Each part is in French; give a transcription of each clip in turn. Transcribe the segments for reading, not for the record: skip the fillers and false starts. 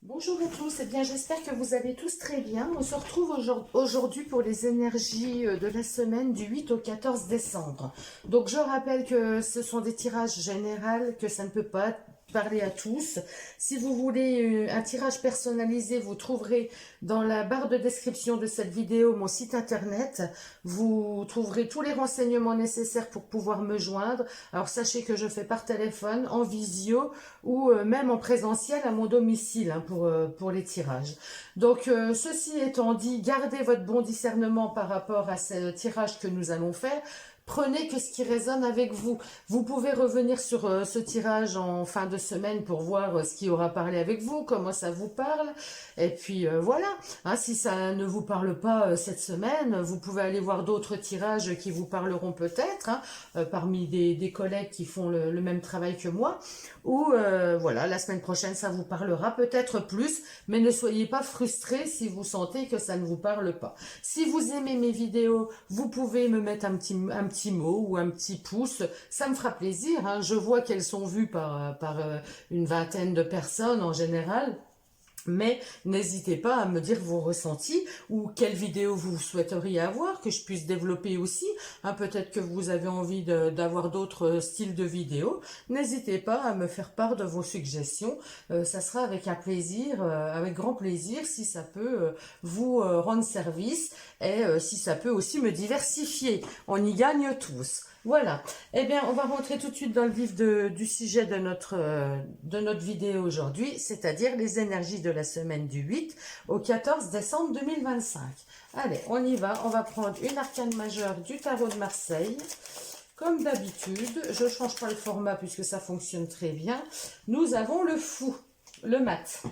Bonjour à tous, eh bien j'espère que vous allez tous très bien. On se retrouve aujourd'hui pour les énergies de la semaine du 8 au 14 décembre. Donc je rappelle que ce sont des tirages généraux, que ça ne peut pas parler à tous. Si vous voulez un tirage personnalisé, vous trouverez dans la barre de description de cette vidéo mon site internet. Vous trouverez tous les renseignements nécessaires pour pouvoir me joindre. Alors sachez que je fais par téléphone, en visio ou même en présentiel à mon domicile hein, pour les tirages. Donc ceci étant dit, gardez votre bon discernement par rapport à ce tirage que nous allons faire. Prenez que ce qui résonne avec vous. Vous pouvez revenir sur ce tirage en fin de semaine pour voir ce qui aura parlé avec vous, comment ça vous parle. Et puis voilà, hein, si ça ne vous parle pas cette semaine, vous pouvez aller voir d'autres tirages qui vous parleront peut-être, hein, parmi des collègues qui font le même travail que moi. Ou voilà, la semaine prochaine, ça vous parlera peut-être plus, mais ne soyez pas frustrés si vous sentez que ça ne vous parle pas. Si vous aimez mes vidéos, vous pouvez me mettre un petit mot ou un petit pouce, ça me fera plaisir. Hein. Je vois qu'elles sont vues par une vingtaine de personnes en général. Mais n'hésitez pas à me dire vos ressentis ou quelle vidéo vous souhaiteriez avoir, que je puisse développer aussi. Hein, peut-être que vous avez envie d'avoir d'autres styles de vidéos. N'hésitez pas à me faire part de vos suggestions. Ça sera avec un plaisir, avec grand plaisir, si ça peut vous rendre service et si ça peut aussi me diversifier. On y gagne tous. Voilà. Eh bien, on va rentrer tout de suite dans le vif du sujet de notre vidéo aujourd'hui, c'est-à-dire les énergies de la semaine du 8 au 14 décembre 2025. Allez, on y va. On va prendre une arcane majeure du tarot de Marseille. Comme d'habitude, je ne change pas le format puisque ça fonctionne très bien. Nous avons le fou, le mat.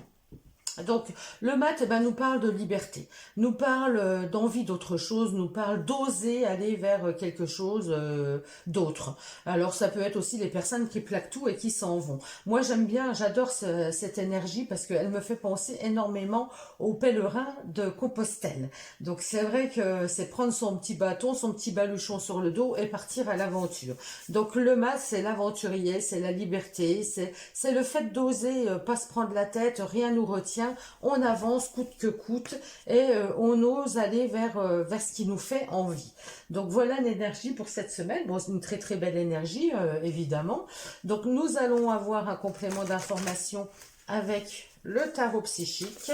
Donc, le mat eh ben, nous parle de liberté, nous parle d'envie d'autre chose, nous parle d'oser aller vers quelque chose d'autre. Alors, ça peut être aussi les personnes qui plaquent tout et qui s'en vont. Moi, j'aime bien, j'adore cette énergie parce qu'elle me fait penser énormément aux pèlerins de Compostelle. Donc, c'est vrai que c'est prendre son petit bâton, son petit baluchon sur le dos et partir à l'aventure. Donc, le mat, c'est l'aventurier, c'est la liberté, c'est le fait d'oser pas se prendre la tête, rien nous retient. On avance coûte que coûte et on ose aller vers ce qui nous fait envie. Donc voilà l'énergie pour cette semaine. Bon, c'est une très très belle énergie, évidemment. Donc nous allons avoir un complément d'information avec le tarot psychique.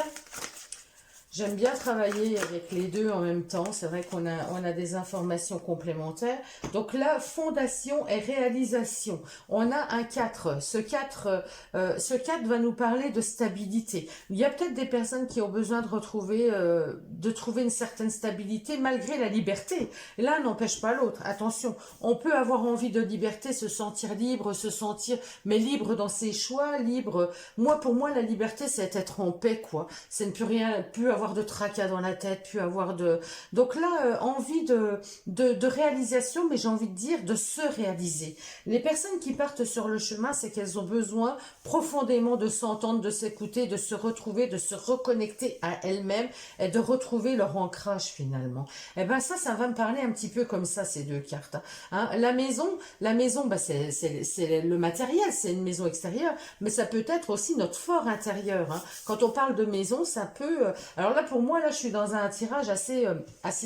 J'aime bien travailler avec les deux en même temps. C'est vrai qu'on a des informations complémentaires. Donc là, fondation et réalisation. On a un 4. Ce 4 va nous parler de stabilité. Il y a peut-être des personnes qui ont besoin de trouver une certaine stabilité malgré la liberté. L'un n'empêche pas l'autre. Attention, on peut avoir envie de liberté, se sentir libre, mais libre dans ses choix, libre. Pour moi, la liberté, c'est être en paix, quoi. C'est ne plus avoir de tracas dans la tête, plus avoir de... Donc là, envie de réalisation, mais j'ai envie de dire de se réaliser. Les personnes qui partent sur le chemin, c'est qu'elles ont besoin profondément de s'entendre, de s'écouter, de se retrouver, de se reconnecter à elles-mêmes et de retrouver leur ancrage finalement. Et ben ça va me parler un petit peu comme ça, ces deux cartes. Hein. La maison, bah, c'est le matériel, c'est une maison extérieure, mais ça peut être aussi notre fort intérieur. Hein. Quand on parle de maison, ça peut... Alors là, pour moi, là, je suis dans un tirage assez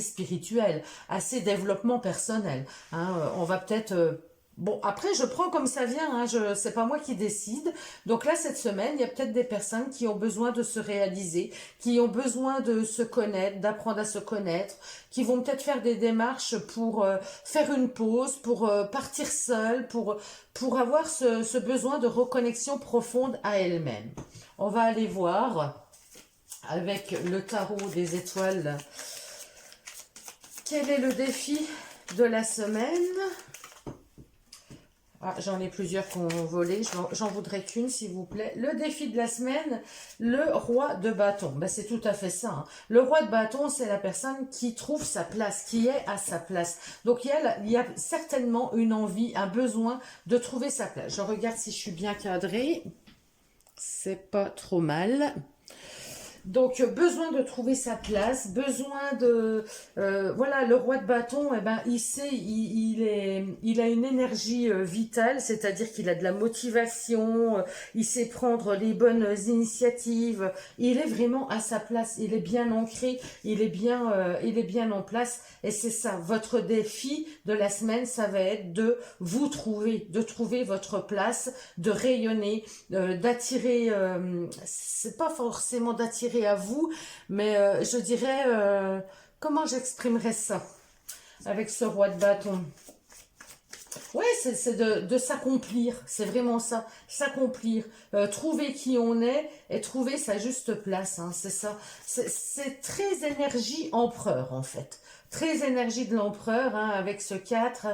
spirituel, assez développement personnel. Hein. On va peut-être... Bon, après, je prends comme ça vient, hein, c'est pas moi qui décide. Donc là, cette semaine, il y a peut-être des personnes qui ont besoin de se réaliser, qui ont besoin de se connaître, d'apprendre à se connaître, qui vont peut-être faire des démarches pour faire une pause, pour partir seule, pour avoir ce besoin de reconnexion profonde à elle-même. On va aller voir avec le tarot des étoiles quel est le défi de la semaine. Ah, j'en ai plusieurs qui ont volé, j'en voudrais qu'une s'il vous plaît. Le défi de la semaine, le roi de bâton. Ben, c'est tout à fait ça. Hein. Le roi de bâton, c'est la personne qui trouve sa place, qui est à sa place. Donc il y a certainement une envie, un besoin de trouver sa place. Je regarde si je suis bien cadrée. C'est pas trop mal. Donc, besoin de trouver sa place, besoin de... voilà, le roi de bâton, eh ben, il sait, il a une énergie vitale, c'est-à-dire qu'il a de la motivation, il sait prendre les bonnes initiatives, il est vraiment à sa place, il est bien ancré, il est bien en place, et c'est ça, votre défi de la semaine, ça va être de vous trouver, de trouver votre place, de rayonner, d'attirer, c'est pas forcément d'attirer à vous, mais je dirais, comment j'exprimerais ça avec ce roi de bâton? Ouais, c'est de s'accomplir, c'est vraiment ça, s'accomplir, trouver qui on est et trouver sa juste place, hein, c'est ça. C'est très énergie empereur en fait. Très énergie de l'empereur, hein, avec ce 4,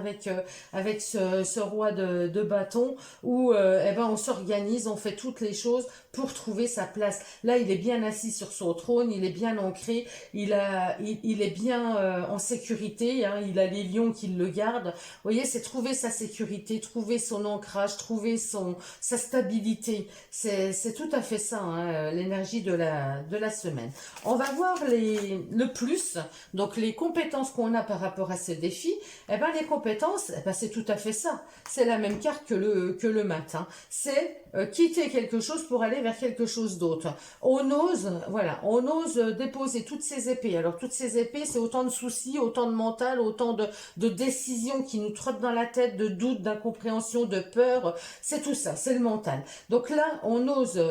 avec ce roi de bâton, où eh ben, on s'organise, on fait toutes les choses pour trouver sa place. Là, il est bien assis sur son trône, il est bien ancré, il est bien en sécurité, hein, il a les lions qui le gardent. Vous voyez, c'est trouver sa sécurité, trouver son ancrage, trouver sa stabilité. C'est tout à fait ça, hein, l'énergie de la semaine. On va voir le plus, donc les compétences qu'on a par rapport à ce défi. Eh ben, les compétences, eh ben, c'est tout à fait ça. C'est la même carte que le matin. C'est quitter quelque chose pour aller vers quelque chose d'autre. On ose, voilà, on ose déposer toutes ces épées. Alors, toutes ces épées, c'est autant de soucis, autant de mental, autant de décisions qui nous trottent dans la tête, de doutes, d'incompréhension, de peur. C'est tout ça, c'est le mental. Donc là, on ose...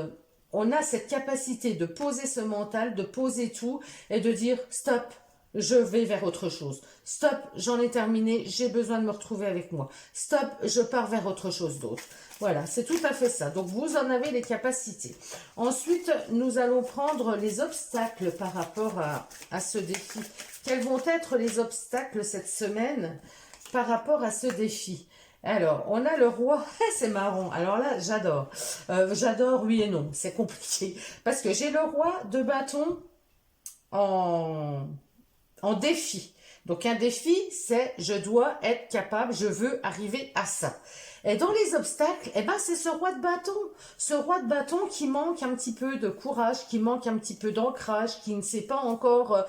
on a cette capacité de poser ce mental, de poser tout et de dire stop, je vais vers autre chose. Stop, j'en ai terminé, j'ai besoin de me retrouver avec moi. Stop, je pars vers autre chose d'autre. Voilà, c'est tout à fait ça. Donc, vous en avez les capacités. Ensuite, nous allons prendre les obstacles par rapport à ce défi. Quels vont être les obstacles cette semaine par rapport à ce défi? Alors, on a le roi, c'est marrant, alors là, j'adore. J'adore, oui et non, c'est compliqué. Parce que j'ai le roi de bâton en défi. Donc un défi, c'est je dois être capable, je veux arriver à ça. Et dans les obstacles, eh ben c'est ce roi de bâton. Ce roi de bâton qui manque un petit peu de courage, qui manque un petit peu d'ancrage, qui ne sait pas encore,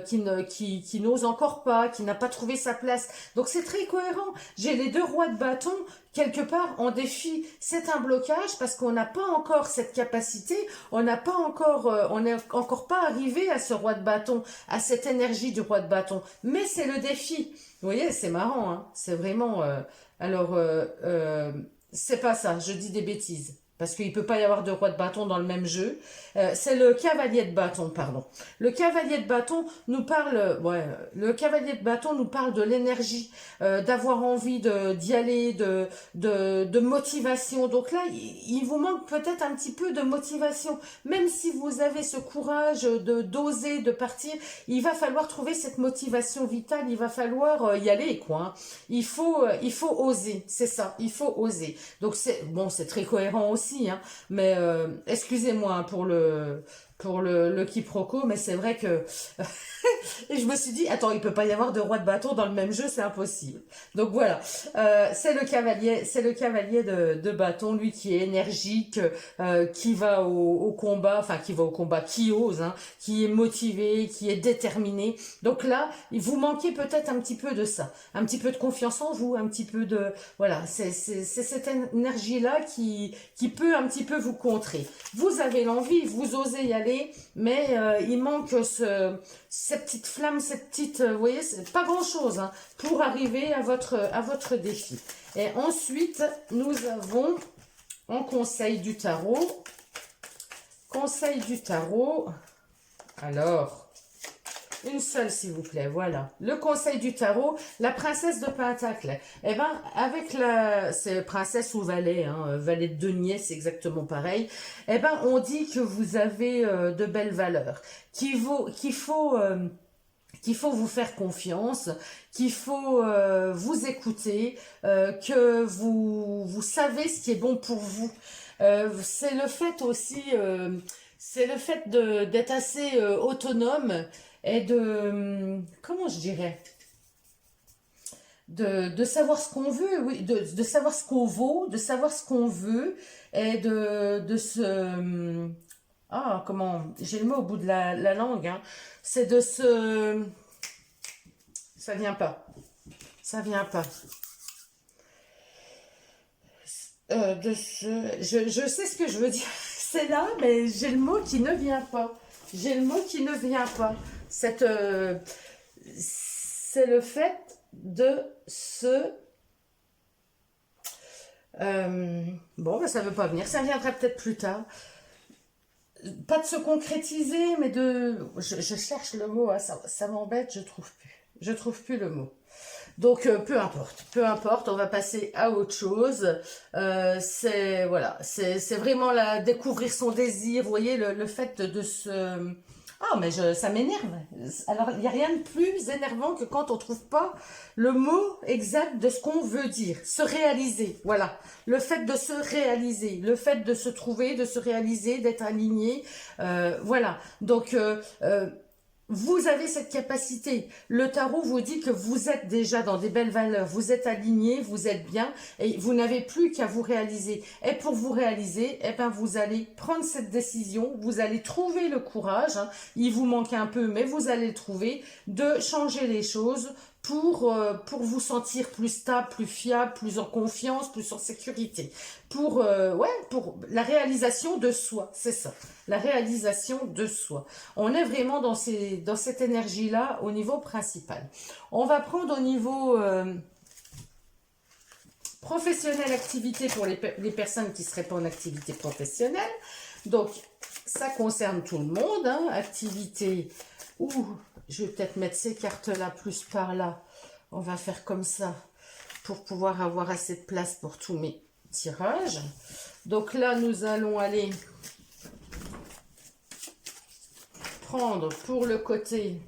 qui n'ose encore pas, qui n'a pas trouvé sa place. Donc c'est très cohérent. J'ai les deux rois de bâton quelque part en défi. C'est un blocage parce qu'on n'a pas encore cette capacité, on n'a pas encore, on n'est encore pas arrivé à ce roi de bâton, à cette énergie du roi de bâton. Mais c'est le défi. Vous voyez, c'est marrant, hein. C'est vraiment... alors, c'est pas ça, je dis des bêtises. Parce qu'il ne peut pas y avoir de roi de bâton dans le même jeu. C'est le cavalier de bâton, pardon. Le cavalier de bâton nous parle, ouais, le cavalier de bâton nous parle de l'énergie, d'avoir envie d'y aller, de motivation. Donc là, il vous manque peut-être un petit peu de motivation. Même si vous avez ce courage d'oser, de partir, il va falloir trouver cette motivation vitale. Il va falloir y aller, quoi, hein. Il faut oser, c'est ça. Il faut oser. Donc c'est bon, c'est très cohérent aussi. Hein, mais excusez-moi pour le quiproquo, mais c'est vrai que et je me suis dit, attends, il peut pas y avoir de roi de bâton dans le même jeu, c'est impossible. Donc voilà, c'est le cavalier de bâton, lui qui est énergique, qui va au combat, enfin qui va au combat, qui ose, hein, qui est motivé, qui est déterminé. Donc là, vous manquez peut-être un petit peu de ça, un petit peu de confiance en vous, un petit peu de, voilà, c'est cette énergie-là qui peut un petit peu vous contrer. Vous avez l'envie, vous osez y aller, mais il manque cette petite flamme, cette petite, vous voyez, c'est pas grand-chose, hein, pour arriver à votre défi. Et ensuite, nous avons en conseil du tarot. Conseil du tarot. Alors, une seule, s'il vous plaît, voilà. Le conseil du tarot, la princesse de Pentacle. Eh ben, avec c'est princesse ou valet, hein, valet de denier, c'est exactement pareil. Eh ben, on dit que vous avez de belles valeurs, qu'il faut vous faire confiance, qu'il faut vous écouter, que vous savez ce qui est bon pour vous. C'est le fait aussi, c'est le fait d'être assez autonome et comment je dirais, de savoir ce qu'on veut, oui, de savoir ce qu'on vaut, de savoir ce qu'on veut et de se Ah, comment, j'ai le mot au bout de la langue, hein. C'est de se... Ça vient pas. Ça vient pas. Je sais ce que je veux dire. C'est là, mais j'ai le mot qui ne vient pas. J'ai le mot qui ne vient pas. C'est le fait de se... bon, ben, ça veut pas venir. Ça viendra peut-être plus tard. Pas de se concrétiser, mais de... Je cherche le mot, hein, ça m'embête, je trouve plus. Je trouve plus le mot. Donc, peu importe, on va passer à autre chose. C'est voilà, c'est vraiment découvrir son désir. Vous voyez, le fait de se... Ah, mais ça m'énerve. Alors, il n'y a rien de plus énervant que quand on trouve pas le mot exact de ce qu'on veut dire. Se réaliser, voilà. Le fait de se réaliser, le fait de se trouver, de se réaliser, d'être aligné. Voilà. Donc, vous avez cette capacité. Le tarot vous dit que vous êtes déjà dans des belles valeurs, vous êtes aligné, vous êtes bien et vous n'avez plus qu'à vous réaliser. Et pour vous réaliser, eh ben vous allez prendre cette décision, vous allez trouver le courage, hein, il vous manque un peu, mais vous allez le trouver, de changer les choses pour vous sentir plus stable, plus fiable, plus en confiance, plus en sécurité. Pour la réalisation de soi, c'est ça. La réalisation de soi. On est vraiment dans cette énergie-là au niveau principal. On va prendre au niveau professionnel, activité pour les personnes qui ne seraient pas en activité professionnelle. Donc, ça concerne tout le monde. Hein, activité ou... Je vais peut-être mettre ces cartes-là plus par là. On va faire comme ça pour pouvoir avoir assez de place pour tous mes tirages. Donc là, nous allons aller prendre pour le côté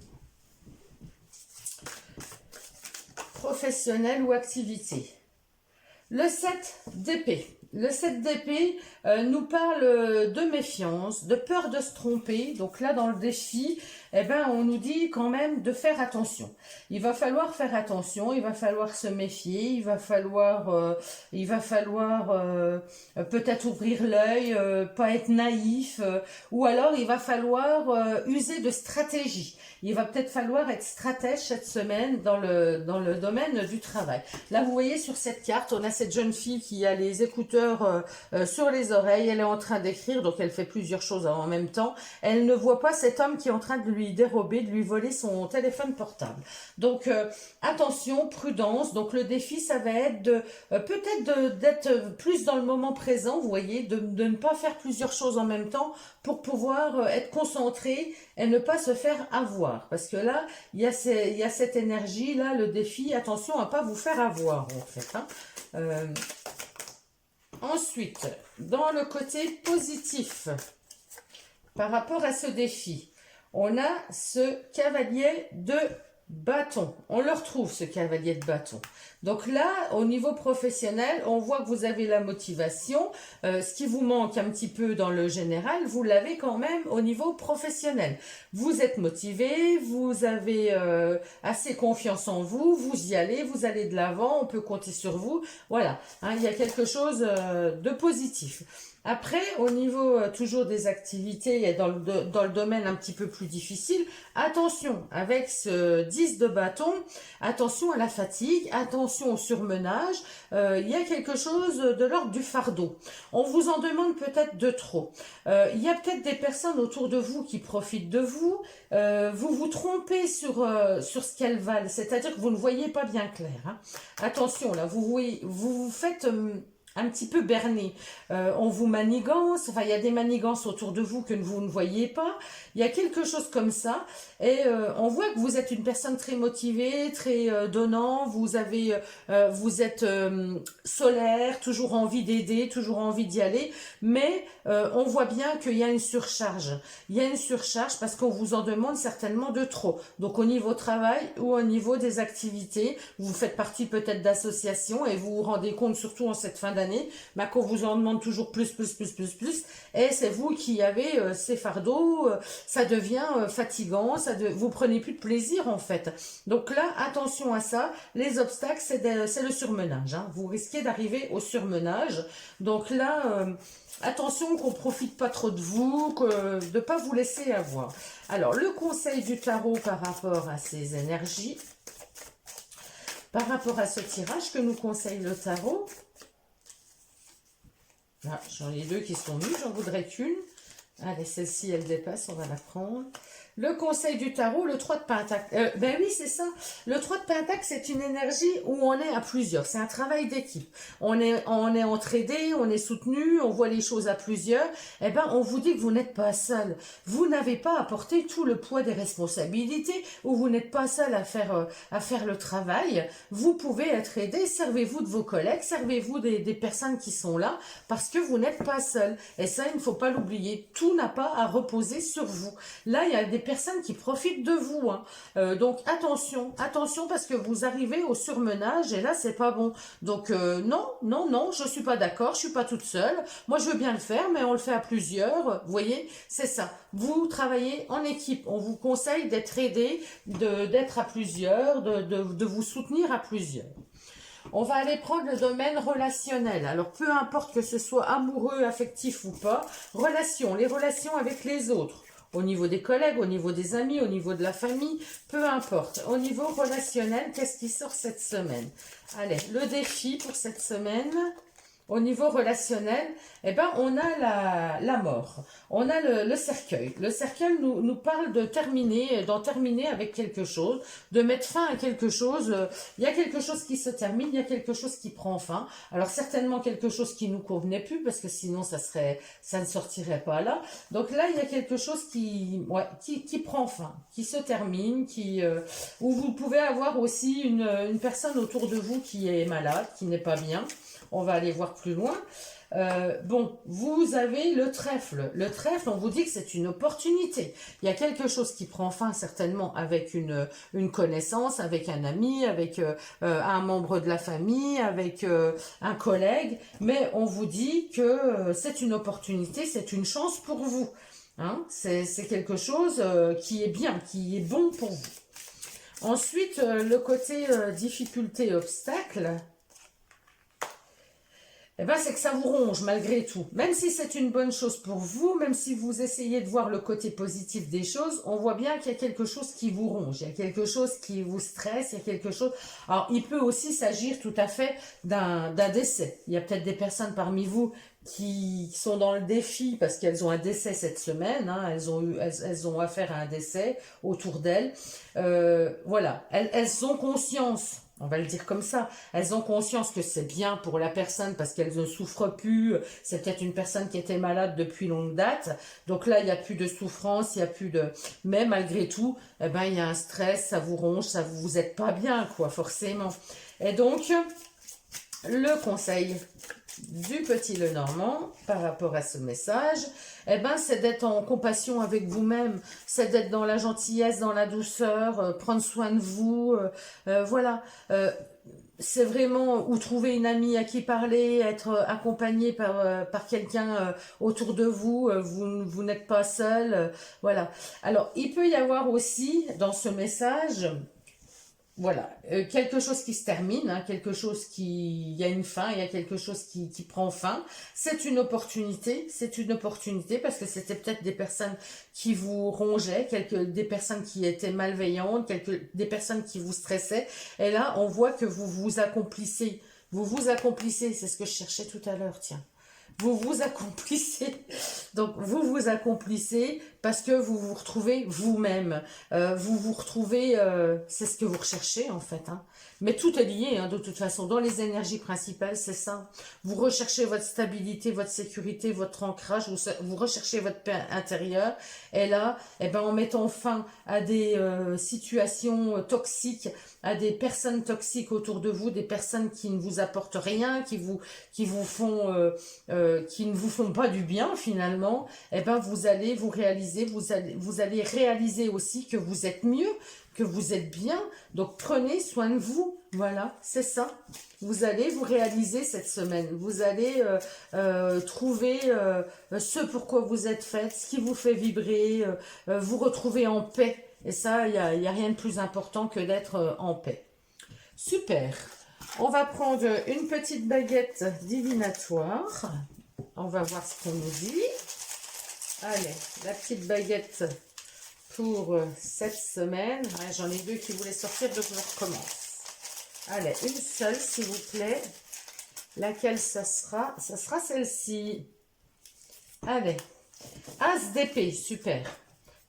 professionnel ou activité. Le 7 d'épée. Le 7 d'épée nous parle de méfiance, de peur de se tromper. Donc là, dans le défi, eh ben, on nous dit quand même de faire attention. Il va falloir faire attention, il va falloir se méfier, il va falloir peut-être ouvrir l'œil, pas être naïf, ou alors il va falloir user de stratégie. Il va peut-être falloir être stratège cette semaine dans le domaine du travail. Là, vous voyez sur cette carte, on a cette jeune fille qui a les écouteurs sur les oreilles. Elle est en train d'écrire, donc elle fait plusieurs choses en même temps. Elle ne voit pas cet homme qui est en train de lui dérober, de lui voler son téléphone portable. Donc, attention, prudence. Donc, le défi, ça va être peut-être d'être plus dans le moment présent, vous voyez, de ne pas faire plusieurs choses en même temps pour pouvoir être concentré et ne pas se faire avoir. Parce que là, il y a cette énergie-là, le défi, attention à ne pas vous faire avoir, en fait. Hein. Ensuite, dans le côté positif, par rapport à ce défi, on a ce cavalier de bâton. On le retrouve, ce cavalier de bâton. Donc là, au niveau professionnel, on voit que vous avez la motivation. Ce qui vous manque un petit peu dans le général, vous l'avez quand même au niveau professionnel. Vous êtes motivé, vous avez assez confiance en vous, vous y allez, vous allez de l'avant, on peut compter sur vous. Voilà, hein, il y a quelque chose de positif. Après, au niveau toujours des activités et dans le domaine un petit peu plus difficile, attention, avec ce 10 de bâton, attention à la fatigue, attention au surmenage, il y a quelque chose de l'ordre du fardeau. On vous en demande peut-être de trop. Il y a peut-être des personnes autour de vous qui profitent de vous, vous vous trompez sur ce qu'elles valent, c'est-à-dire que vous ne voyez pas bien clair. Hein. Attention, là, vous vous faites... un petit peu berné. On vous manigance, enfin il y a des manigances autour de vous que vous ne voyez pas. Il y a quelque chose comme ça et on voit que vous êtes une personne très motivée, très donnant, vous êtes solaire, toujours envie d'aider, toujours envie d'y aller, mais on voit bien qu'il y a une surcharge. Il y a une surcharge parce qu'on vous en demande certainement de trop. Donc au niveau travail ou au niveau des activités, vous faites partie peut-être d'associations et vous vous rendez compte surtout en cette fin d'année d'année, bah, qu'on vous en demande toujours plus, et c'est vous qui avez ces fardeaux, ça devient fatigant, vous prenez plus de plaisir en fait. Donc là, attention à ça, les obstacles, c'est le surmenage, hein. Vous risquez d'arriver au surmenage, donc là, attention qu'on profite pas trop de vous, de pas vous laisser avoir. Alors, le conseil du tarot par rapport à ces énergies, par rapport à ce tirage que nous conseille le tarot. Là, j'en ai deux qui sont nues, j'en voudrais qu'une. Allez, celle-ci, elle dépasse, on va la prendre. Le conseil du tarot, le 3 de Pentacle. Ben oui, c'est ça. Le 3 de Pentacle, c'est une énergie où on est à plusieurs. C'est un travail d'équipe. On est entraidé, on est soutenu, on voit les choses à plusieurs. Eh ben, on vous dit que vous n'êtes pas seul. Vous n'avez pas à porter tout le poids des responsabilités, ou vous n'êtes pas seul à faire le travail. Vous pouvez être aidé. Servez-vous de vos collègues, servez-vous des personnes qui sont là, parce que vous n'êtes pas seul. Et ça, il ne faut pas l'oublier. Tout n'a pas à reposer sur vous. Là, il y a des personnes qui profitent de vous, hein. Donc attention parce que vous arrivez au surmenage et là c'est pas bon. Donc non, je suis pas d'accord, je suis pas toute seule. Moi je veux bien le faire, mais on le fait à plusieurs. Vous voyez, c'est ça. Vous travaillez en équipe. On vous conseille d'être aidé, d'être à plusieurs, de vous soutenir à plusieurs. On va aller prendre le domaine relationnel. Alors, peu importe que ce soit amoureux, affectif ou pas, les relations avec les autres. Au niveau des collègues, au niveau des amis, au niveau de la famille, peu importe. Au niveau relationnel, qu'est-ce qui sort cette semaine? Allez, le défi pour cette semaine, au niveau relationnel, eh ben, on a la mort. On a le cercueil. Le cercueil nous parle d'en terminer avec quelque chose, de mettre fin à quelque chose. Il y a quelque chose qui se termine, il y a quelque chose qui prend fin. Alors, certainement quelque chose qui nous convenait plus, parce que sinon, ça ne sortirait pas là. Donc là, il y a quelque chose qui prend fin, qui se termine, où vous pouvez avoir aussi une personne autour de vous qui est malade, qui n'est pas bien. On va aller voir plus loin. Bon, vous avez le trèfle. Le trèfle, on vous dit que c'est une opportunité. Il y a quelque chose qui prend fin certainement avec une connaissance, avec un ami, avec un membre de la famille, avec un collègue. Mais on vous dit que c'est une opportunité, c'est une chance pour vous. Hein, c'est quelque chose qui est bien, qui est bon pour vous. Ensuite, le côté difficulté, obstacle. Eh ben, c'est que ça vous ronge malgré tout. Même si c'est une bonne chose pour vous, même si vous essayez de voir le côté positif des choses, on voit bien qu'il y a quelque chose qui vous ronge, il y a quelque chose qui vous stresse, il y a quelque chose... Alors, il peut aussi s'agir tout à fait d'un décès. Il y a peut-être des personnes parmi vous qui sont dans le défi parce qu'elles ont un décès cette semaine, hein, elles ont affaire à un décès autour d'elles. Voilà, elles ont conscience. On va le dire comme ça. Elles ont conscience que c'est bien pour la personne parce qu'elles ne souffrent plus. C'est peut-être une personne qui était malade depuis longue date. Donc là, il n'y a plus de souffrance, il n'y a plus de... Mais malgré tout, eh ben, il y a un stress, ça vous ronge, vous êtes pas bien, quoi, forcément. Et donc, le conseil du petit Lenormand par rapport à ce message, eh ben, c'est d'être en compassion avec vous-même, c'est d'être dans la gentillesse, dans la douceur, prendre soin de vous, voilà. C'est vraiment, ou trouver une amie à qui parler, être accompagné par quelqu'un autour de vous, vous n'êtes pas seul, voilà. Alors, il peut y avoir aussi, dans ce message... Voilà, quelque chose qui se termine, hein, il y a une fin, il y a quelque chose qui prend fin. C'est une opportunité parce que c'était peut-être des personnes qui vous rongeaient, des personnes qui étaient malveillantes, des personnes qui vous stressaient. Et là, on voit que vous vous accomplissez, c'est ce que je cherchais tout à l'heure, tiens. Vous vous accomplissez. Donc, vous vous accomplissez parce que vous vous retrouvez vous-même. Vous vous retrouvez, c'est ce que vous recherchez en fait. Hein. Mais tout est lié, hein, de toute façon. Dans les énergies principales, c'est ça. Vous recherchez votre stabilité, votre sécurité, votre ancrage. Vous recherchez votre paix intérieure. Et là, eh ben, en mettant fin à des situations toxiques, à des personnes toxiques autour de vous, des personnes qui ne vous apportent rien, qui ne vous font pas du bien finalement, eh ben, vous allez réaliser aussi que vous êtes mieux, que vous êtes bien. Donc, prenez soin de vous. Voilà, c'est ça. Vous allez vous réaliser cette semaine. Vous allez trouver ce pourquoi vous êtes faite, ce qui vous fait vibrer, vous retrouver en paix. Et ça, il y a rien de plus important que d'être en paix. Super. On va prendre une petite baguette divinatoire. On va voir ce qu'on nous dit. Allez, la petite baguette pour cette semaine. Ouais, j'en ai deux qui voulaient sortir, donc je recommence. Allez, une seule, s'il vous plaît. Laquelle ça sera? Ça sera celle-ci. Allez, As d'épée, super.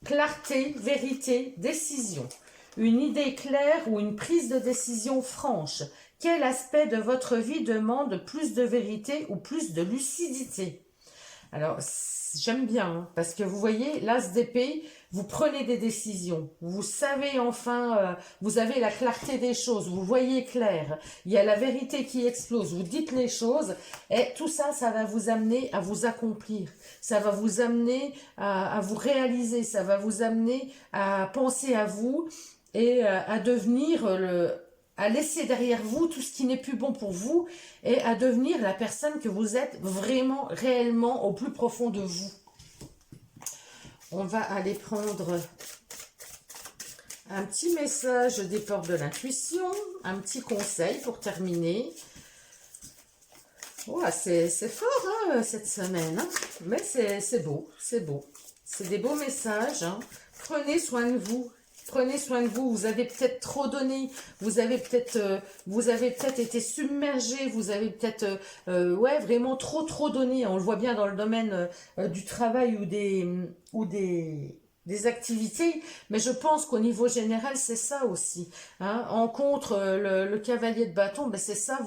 Clarté, vérité, décision. Une idée claire ou une prise de décision franche. Quel aspect de votre vie demande plus de vérité ou plus de lucidité? Alors, j'aime bien, hein, parce que vous voyez, l'As d'épée, vous prenez des décisions. Vous savez enfin, vous avez la clarté des choses, vous voyez clair. Il y a la vérité qui explose, vous dites les choses. Et tout ça, ça va vous amener à vous accomplir. Ça va vous amener à vous réaliser. Ça va vous amener à penser à vous et à devenir à laisser derrière vous tout ce qui n'est plus bon pour vous et à devenir la personne que vous êtes vraiment, réellement, au plus profond de vous. On va aller prendre un petit message des portes de l'intuition, un petit conseil pour terminer. Oh, c'est fort hein, cette semaine, hein, mais c'est beau, c'est beau. C'est des beaux messages. Hein. Prenez soin de vous. Prenez soin de vous, vous avez peut-être trop donné, vous avez peut-être été submergé, vous avez peut-être ouais, vraiment trop donné. On le voit bien dans le domaine du travail ou des activités, mais je pense qu'au niveau général, c'est ça aussi. Hein. En contre, le cavalier de bâton, ben c'est ça,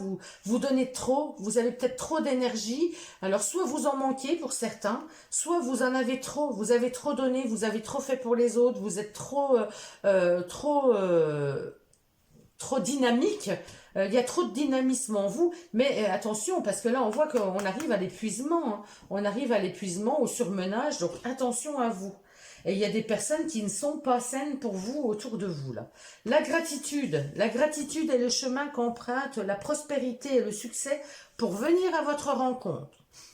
vous donnez trop, vous avez peut-être trop d'énergie, alors soit vous en manquez pour certains, soit vous en avez trop, vous avez trop donné, vous avez trop fait pour les autres, vous êtes trop dynamique, il y a trop de dynamisme en vous, mais attention, parce que là, on voit qu'on arrive à l'épuisement, hein. On arrive à l'épuisement, au surmenage, donc attention à vous. Et il y a des personnes qui ne sont pas saines pour vous, autour de vous, là. La gratitude est le chemin qu'emprunte la prospérité et le succès pour venir à votre rencontre.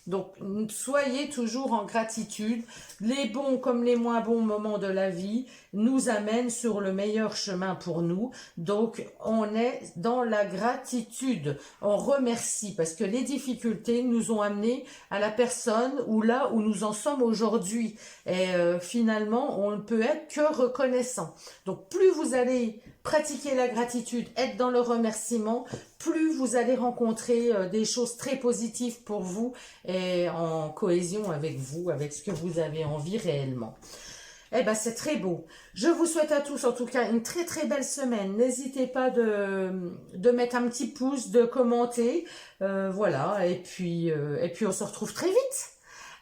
Donc, soyez toujours en gratitude. Les bons comme les moins bons moments de la vie nous amènent sur le meilleur chemin pour nous. Donc, on est dans la gratitude. On remercie parce que les difficultés nous ont amenés à la personne ou là où nous en sommes aujourd'hui. Et finalement, on ne peut être que reconnaissant. Donc, plus vous allez pratiquer la gratitude, être dans le remerciement, plus vous allez rencontrer des choses très positives pour vous et en cohésion avec vous, avec ce que vous avez envie réellement. Eh ben, c'est très beau. Je vous souhaite à tous, en tout cas, une très belle semaine. N'hésitez pas de mettre un petit pouce, de commenter. Voilà, et puis on se retrouve très vite.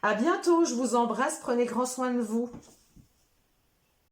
À bientôt, je vous embrasse, prenez grand soin de vous.